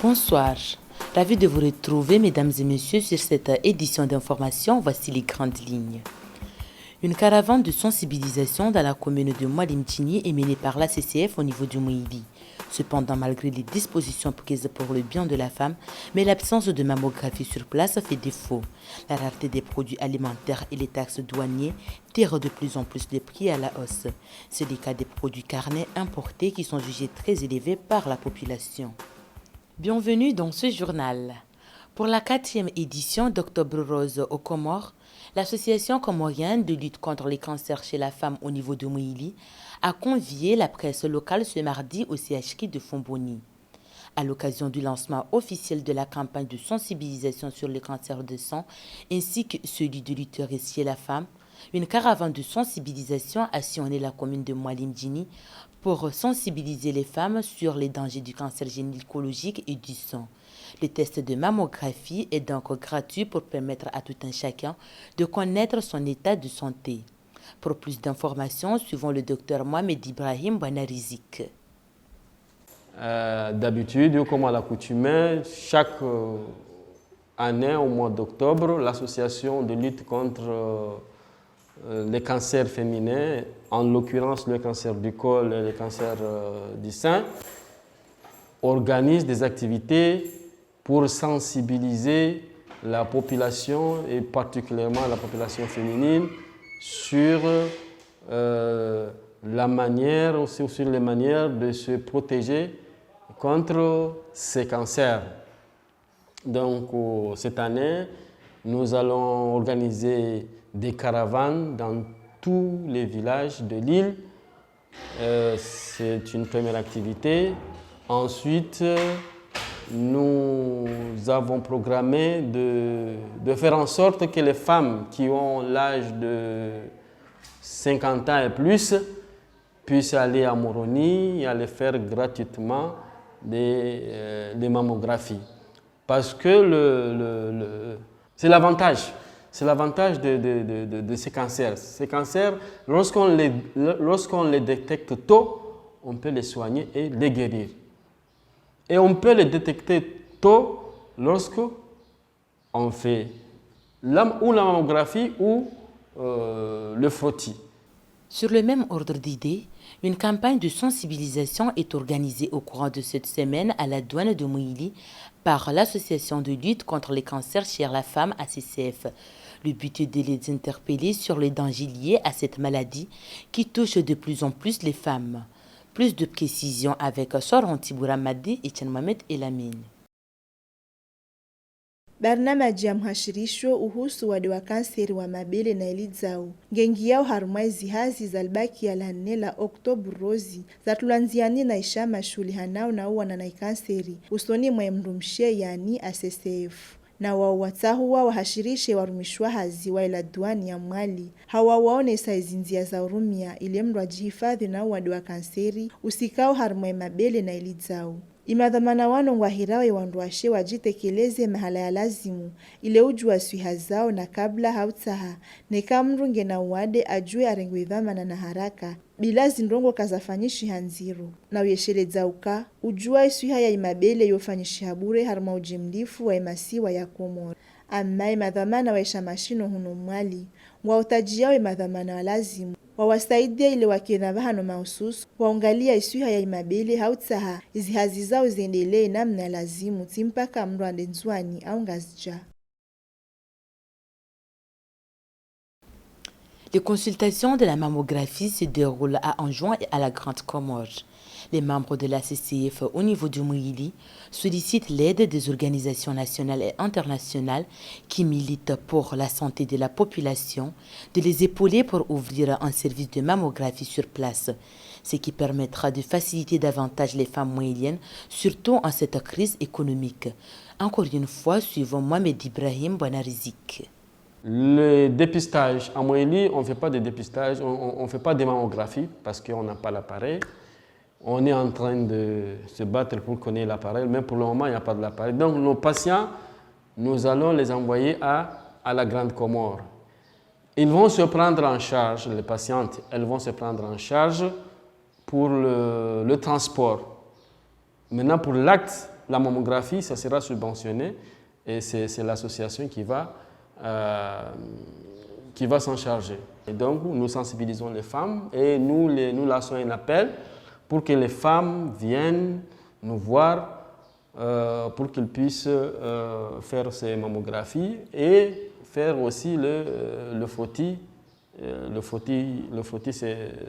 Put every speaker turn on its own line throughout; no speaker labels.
Bonsoir, ravi de vous retrouver mesdames et messieurs sur cette édition d'information. Voici les grandes lignes. Une caravane de sensibilisation dans la commune de Mwalimtini est menée par la CCF au niveau du Mouili. Cependant, malgré les dispositions prises pour le bien de la femme, mais l'absence de mammographie sur place fait défaut. La rareté des produits alimentaires et les taxes douanières tirent de plus en plus les prix à la hausse. C'est le cas des produits carnés importés qui sont jugés très élevés par la population. Bienvenue dans ce journal. Pour la 4e édition d'Octobre Rose aux Comores, l'association comorienne de lutte contre les cancers chez la femme au niveau de Mouili a convié la presse locale ce mardi au CHK de Fomboni. À l'occasion du lancement officiel de la campagne de sensibilisation sur le cancer de sang ainsi que celui de l'utérus chez la femme, une caravane de sensibilisation a sillonné la commune de Mwalimtini pour sensibiliser les femmes sur les dangers du cancer gynécologique et du sang. Le test de mammographie est donc gratuit pour permettre à tout un chacun de connaître son état de santé. Pour plus d'informations, suivons le docteur Mohamed Ibrahim Banarizik.
D'habitude, comme à l'accoutumée, chaque année, au mois d'octobre, l'association de lutte contre les cancers féminins, en l'occurrence le cancer du col et le cancer du sein, organise des activités pour sensibiliser la population et particulièrement la population féminine sur la manière, sur les manières de se protéger contre ces cancers. Donc cette année, nous allons organiser des caravanes dans tous les villages de l'île. C'est une première activité. Ensuite, nous avons programmé de faire en sorte que les femmes qui ont l'âge de 50 ans et plus puissent aller à Moroni et aller faire gratuitement des mammographies. Parce que c'est l'avantage. C'est l'avantage de ces cancers. Ces cancers, lorsqu'on les détecte tôt, on peut les soigner et les guérir. Et on peut les détecter tôt lorsqu'on fait la mammographie ou le frottis.
Sur le même ordre d'idées, une campagne de sensibilisation est organisée au courant de cette semaine à la douane de Mouili par l'association de lutte contre les cancers chez la femme ACCF. Le but est de les interpeller sur les dangers liés à cette maladie qui touche de plus en plus les femmes. Plus de précisions avec Soron Tiburamadi, Etienne Mohamed et Lamine.
Barnamaji ya mhashirisho uhusu wadi wa kanseri wa mabele na ili zao. Ngengi yao harumaizi hazi zalbaki ya lanne la Oktober Rozi. Zatulanziani na ishama shuli hanao na uwa na kanseri. Usoni mwe mrumshe yani ACCF. Na wawatahu wa wahashirishe warumishwa hazi wa ila duani ya mwali. Hawa waone saizinzia za urumia ili mru ajihifadhi na wadi wa kanseri usikao harumai mabele na ili zao. Imadhamana wano wahirawe wanduashe wajitekeleze mahala ya lazimu ile ujua swiha zao na kabla hautaha neka mrunge na uwade ajue arengwe dhamana na haraka bila zindongo kazafanyishi hanziru na uyeshele zauka ujua iswiha ya imabele yofanyishi habure harma ujimlifu wa imasiwa ya Komoro. Amma imadhamana wa ishamashino hunu mwali waotaji yao imadhamana wa lazimu wawasaidia ile wakena bahano mahususu waungalia isuha ya imabele hautaha izi hazi zao ziendelee namna lazimu timpaka mrwande nzwani au ngazija.
Les consultations de la mammographie se déroulent à Anjouan et à la Grande Comore. Les membres de la CCF au niveau du Mouili sollicitent l'aide des organisations nationales et internationales qui militent pour la santé de la population, de les épauler pour ouvrir un service de mammographie sur place, ce qui permettra de faciliter davantage les femmes mouiliennes, surtout en cette crise économique. Encore une fois, suivons Mohamed Ibrahim Banarizik.
Le dépistage, à Mouili, on ne fait pas de dépistage, on ne fait pas de mammographie parce qu'on n'a pas l'appareil. On est en train de se battre pour qu'on ait l'appareil, mais pour le moment, il n'y a pas de l'appareil. Donc, nos patients, nous allons les envoyer à la Grande Comore. Ils vont se prendre en charge, les patientes, elles vont se prendre en charge pour le transport. Maintenant, pour l'acte la mammographie, ça sera subventionné et c'est l'association qui va s'en charger. Et donc, nous sensibilisons les femmes et nous lançons un appel pour que les femmes viennent nous voir pour qu'ils puissent faire ces mammographies et faire aussi le frottis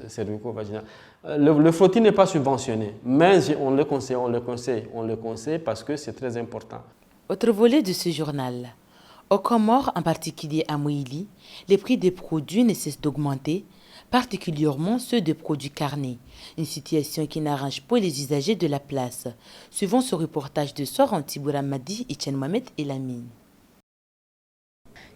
cervico-vaginal. Le frottis n'est pas subventionné, mais on le conseille parce que c'est très important.
Autre volet de ce journal. Aux Comores, en particulier à Mouili, les prix des produits ne cessent d'augmenter, particulièrement ceux des produits carnés, une situation qui n'arrange pas les usagers de la place. Suivant ce reportage de Soran Tibouramadi, Etienne Mohamed et Lamine.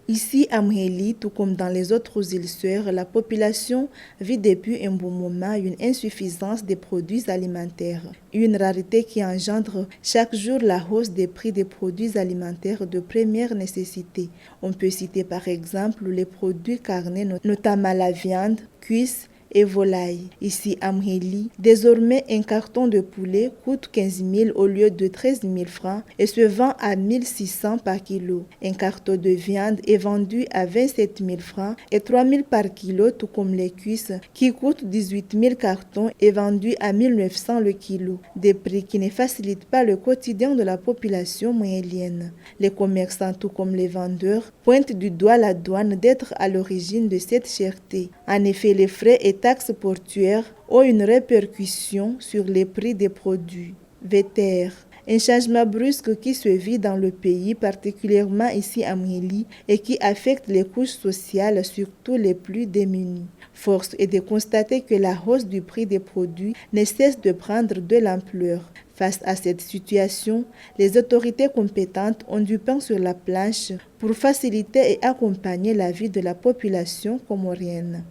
Ici, à Mouili, tout comme dans les autres îles Sœurs, la population vit depuis un bon moment une insuffisance des produits alimentaires. Une rareté qui engendre chaque jour la hausse des prix des produits alimentaires de première nécessité. On peut citer par exemple les produits carnés, notamment la viande, cuisses et volaille. Ici à Mouili, désormais un carton de poulet coûte 15 000 au lieu de 13 000 francs et se vend à 1 600 par kilo. Un carton de viande est vendu à 27 000 francs et 3 000 par kilo, tout comme les cuisses qui coûtent 18 000 cartons et vendus à 1 900 le kilo. Des prix qui ne facilitent pas le quotidien de la population moyenne. Les commerçants, tout comme les vendeurs, pointent du doigt la douane d'être à l'origine de cette cherté. En effet, les frais et taxes portuaires ont une répercussion sur les prix des produits. VTR, un changement brusque qui se vit dans le pays, particulièrement ici à Mouili, et qui affecte les couches sociales, surtout les plus démunies. Force est de constater que la hausse du prix des produits ne cesse de prendre de l'ampleur. Face à cette situation, les autorités compétentes ont du pain sur la planche pour faciliter et accompagner la vie de la population comorienne.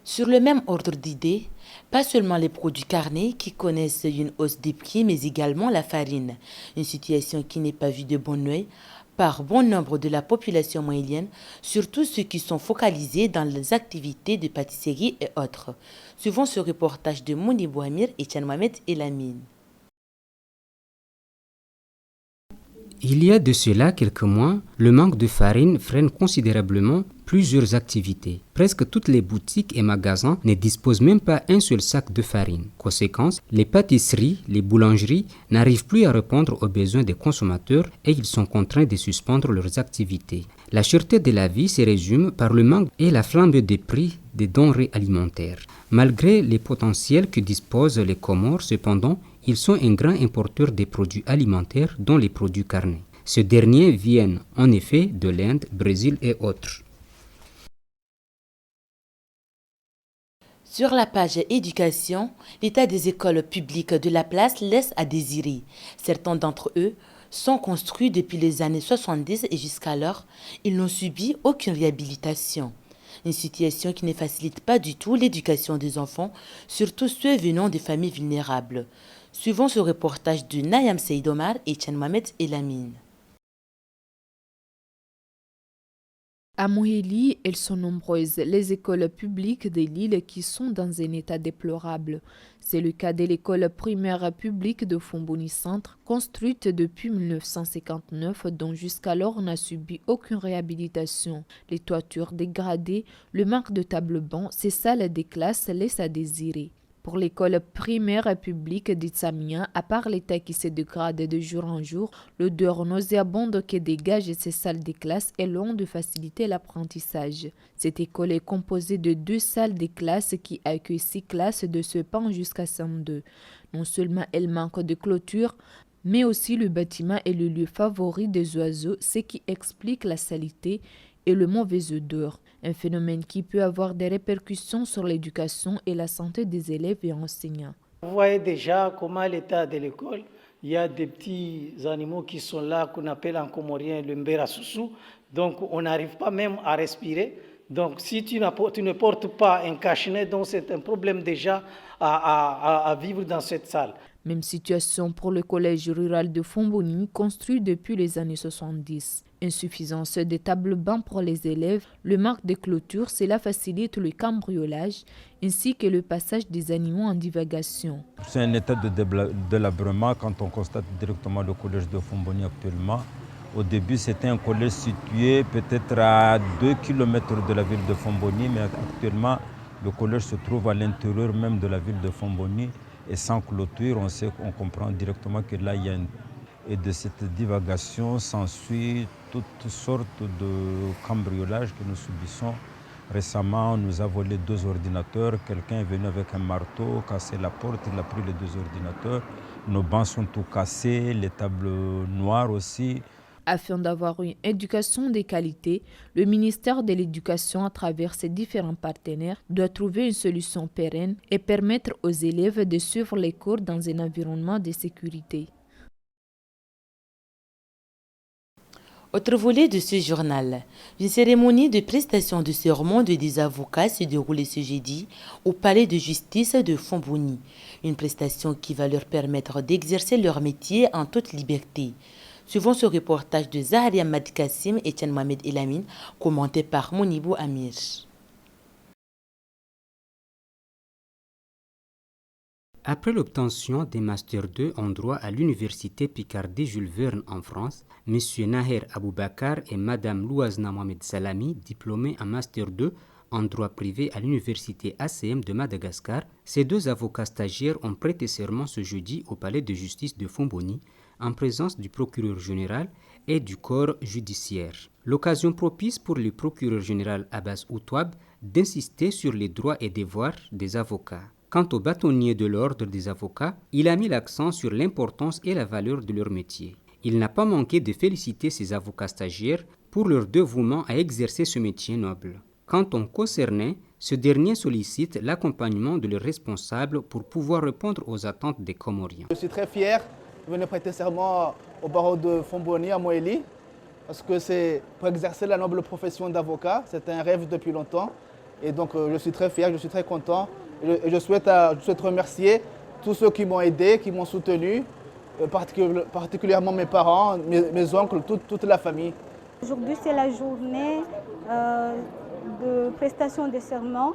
Sur le même ordre d'idées, pas seulement les produits carnés qui connaissent une hausse des prix, mais également la farine, une situation qui n'est pas vue de bon œil par bon nombre de la population moyenne, surtout ceux qui sont focalisés dans les activités de pâtisserie et autres. Suivant ce reportage de Mouni Bouhamir, Etienne Mohamed et Lamine.
Il y a de cela quelques mois, le manque de farine freine considérablement plusieurs activités. Presque toutes les boutiques et magasins ne disposent même pas un seul sac de farine. Conséquence, les pâtisseries, les boulangeries n'arrivent plus à répondre aux besoins des consommateurs et ils sont contraints de suspendre leurs activités. La cherté de la vie se résume par le manque et la flambe des prix des denrées alimentaires. Malgré les potentiels que disposent les Comores, cependant, ils sont un grand importeur des produits alimentaires, dont les produits carnés. Ces derniers viennent en effet de l'Inde, Brésil et autres.
Sur la page éducation, l'état des écoles publiques de la place laisse à désirer. Certains d'entre eux sont construits depuis les années 70 et jusqu'alors, ils n'ont subi aucune réhabilitation. Une situation qui ne facilite pas du tout l'éducation des enfants, surtout ceux venant des familles vulnérables. Suivant ce reportage de Nayam Seidomar, Etienne Mohamed et Lamine.
À Mouili, elles sont nombreuses, les écoles publiques de l'île qui sont dans un état déplorable. C'est le cas de l'école primaire publique de Fomboni Centre, construite depuis 1959, dont jusqu'alors n'a subi aucune réhabilitation. Les toitures dégradées, le manque de tables-bancs, ces salles des classes laissent à désirer. Pour l'école primaire publique d'Itsamia, à part l'état qui se dégrade de jour en jour, l'odeur nauséabonde que dégagent ces salles de classe est loin de faciliter l'apprentissage. Cette école est composée de 2 salles de classe qui accueillent 6 classes de ce pan jusqu'à 102. Non seulement elle manque de clôture, mais aussi le bâtiment est le lieu favori des oiseaux, ce qui explique la saleté et le mauvais odeur, un phénomène qui peut avoir des répercussions sur l'éducation et la santé des élèves et enseignants.
Vous voyez déjà comment l'état de l'école, il y a des petits animaux qui sont là, qu'on appelle en comorien le mbera-soussou, donc on n'arrive pas même à respirer. Donc si tu ne portes pas un cache-nez, donc c'est un problème déjà à vivre dans cette salle.
Même situation pour le collège rural de Fomboni, construit depuis les années 70. Insuffisance des tables-bancs pour les élèves, le manque de clôture, cela facilite le cambriolage ainsi que le passage des animaux en divagation.
C'est un état de délabrement quand on constate directement le collège de Fomboni actuellement. Au début, c'était un collège situé peut-être à 2 km de la ville de Fomboni, mais actuellement, le collège se trouve à l'intérieur même de la ville de Fomboni et sans clôture, on comprend directement que là, il y a une... Et de cette divagation s'ensuit toutes sortes de cambriolages que nous subissons. Récemment, on nous a volé 2 ordinateurs. Quelqu'un est venu avec un marteau, cassé la porte, il a pris les 2 ordinateurs. Nos bancs sont tout cassés, les tables noires aussi.
Afin d'avoir une éducation de qualité, le ministère de l'Éducation, à travers ses différents partenaires, doit trouver une solution pérenne et permettre aux élèves de suivre les cours dans un environnement de sécurité.
Autre volet de ce journal, une cérémonie de prestation de serment de des avocats s'est déroulée ce jeudi au palais de justice de Fomboni. Une prestation qui va leur permettre d'exercer leur métier en toute liberté. Suivant ce reportage de Zaharia Madkassim et Etienne Mohamed Elamine, commenté par Monibou Amir.
Après l'obtention des Master 2 en droit à l'Université Picardie-Jules Verne en France, M. Naher Aboubakar et Mme Louazna Mohamed Salami, diplômés en Master 2 en droit privé à l'Université ACM de Madagascar, ces 2 avocats stagiaires ont prêté serment ce jeudi au palais de justice de Fomboni en présence du procureur général et du corps judiciaire. L'occasion propice pour le procureur général Abbas Outouab d'insister sur les droits et devoirs des avocats. Quant au bâtonnier de l'ordre des avocats, il a mis l'accent sur l'importance et la valeur de leur métier. Il n'a pas manqué de féliciter ses avocats stagiaires pour leur dévouement à exercer ce métier noble. Quant au concerné, ce dernier sollicite l'accompagnement de leurs responsables pour pouvoir répondre aux attentes des Comoriens.
Je suis très fier de venir prêter serment au barreau de Fomboni à Moélie, parce que c'est pour exercer la noble profession d'avocat. C'est un rêve depuis longtemps. Et donc je suis très fier, je suis très content. Et je souhaite remercier tous ceux qui m'ont aidé, qui m'ont soutenu, particulièrement mes parents, mes oncles, toute la famille.
Aujourd'hui, c'est la journée de prestation de serment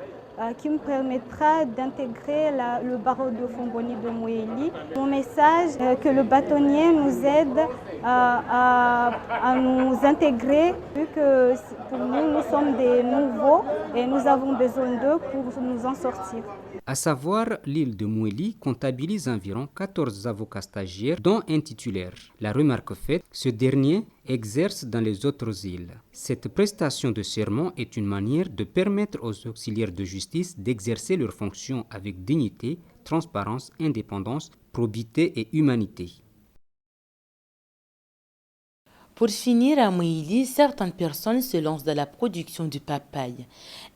qui me permettra d'intégrer le barreau de Fomboni de Moélie. Mon message est que le bâtonnier nous aide à nous intégrer, vu que pour nous sommes des nouveaux et nous avons besoin d'eux pour nous en sortir.
À savoir, l'île de Moélie comptabilise environ 14 avocats stagiaires, dont un titulaire. La remarque faite, ce dernier exerce dans les autres îles. Cette prestation de serment est une manière de permettre aux auxiliaires de justice d'exercer leurs fonctions avec dignité, transparence, indépendance, probité et humanité.
Pour finir, à Moélie, certaines personnes se lancent dans la production du papaye,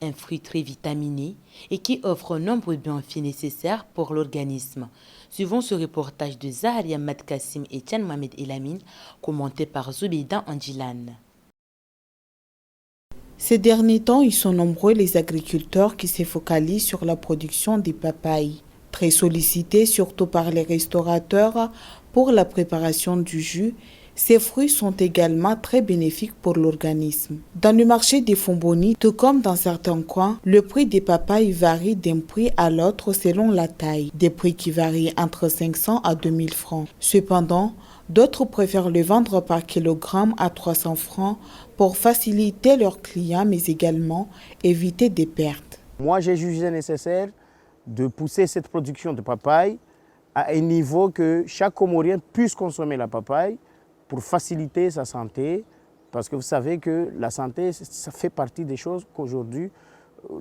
un fruit très vitaminé et qui offre nombreux bienfaits nécessaires pour l'organisme. Suivant ce reportage de Zaharia Madkassim et Etienne Mohamed Elamine, commenté par Zoubeda Andilan.
Ces derniers temps, ils sont nombreux les agriculteurs qui se focalisent sur la production des papayes, très sollicités surtout par les restaurateurs pour la préparation du jus. Ces fruits sont également très bénéfiques pour l'organisme. Dans le marché des Fomboni, tout comme dans certains coins, le prix des papayes varie d'un prix à l'autre selon la taille, des prix qui varient entre 500 à 2000 francs. Cependant, d'autres préfèrent le vendre par kilogramme à 300 francs pour faciliter leurs clients, mais également éviter des pertes.
Moi, j'ai jugé nécessaire de pousser cette production de papaye à un niveau que chaque Comorien puisse consommer la papaye pour faciliter sa santé, parce que vous savez que la santé, ça fait partie des choses qu'aujourd'hui,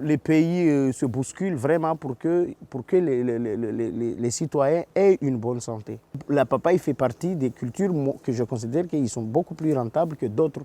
les pays se bousculent vraiment pour que les citoyens aient une bonne santé. La papaye fait partie des cultures que je considère qu'ils sont beaucoup plus rentables que d'autres,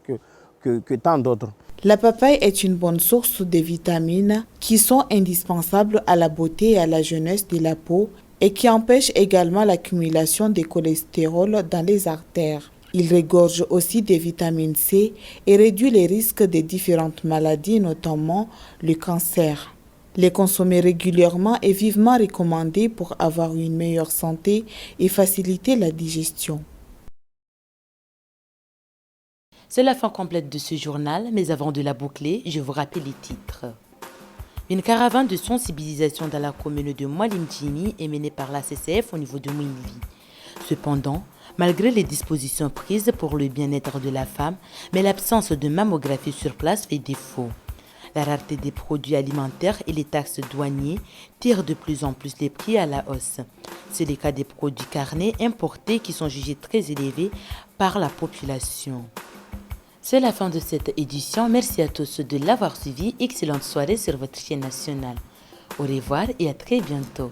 que tant d'autres.
La papaye est une bonne source de vitamines qui sont indispensables à la beauté et à la jeunesse de la peau et qui empêchent également l'accumulation de cholestérol dans les artères. Il regorge aussi de vitamine C et réduit les risques de différentes maladies, notamment le cancer. Les consommer régulièrement est vivement recommandé pour avoir une meilleure santé et faciliter la digestion.
C'est la fin complète de ce journal, mais avant de la boucler, je vous rappelle les titres. Une caravane de sensibilisation dans la commune de Mwalimdjini est menée par la CCF au niveau de Mouili. Cependant, malgré les dispositions prises pour le bien-être de la femme, mais l'absence de mammographie sur place fait défaut. La rareté des produits alimentaires et les taxes douaniers tirent de plus en plus les prix à la hausse. C'est le cas des produits carnés importés qui sont jugés très élevés par la population. C'est la fin de cette édition. Merci à tous de l'avoir suivi. Excellente soirée sur votre chaîne nationale. Au revoir et à très bientôt.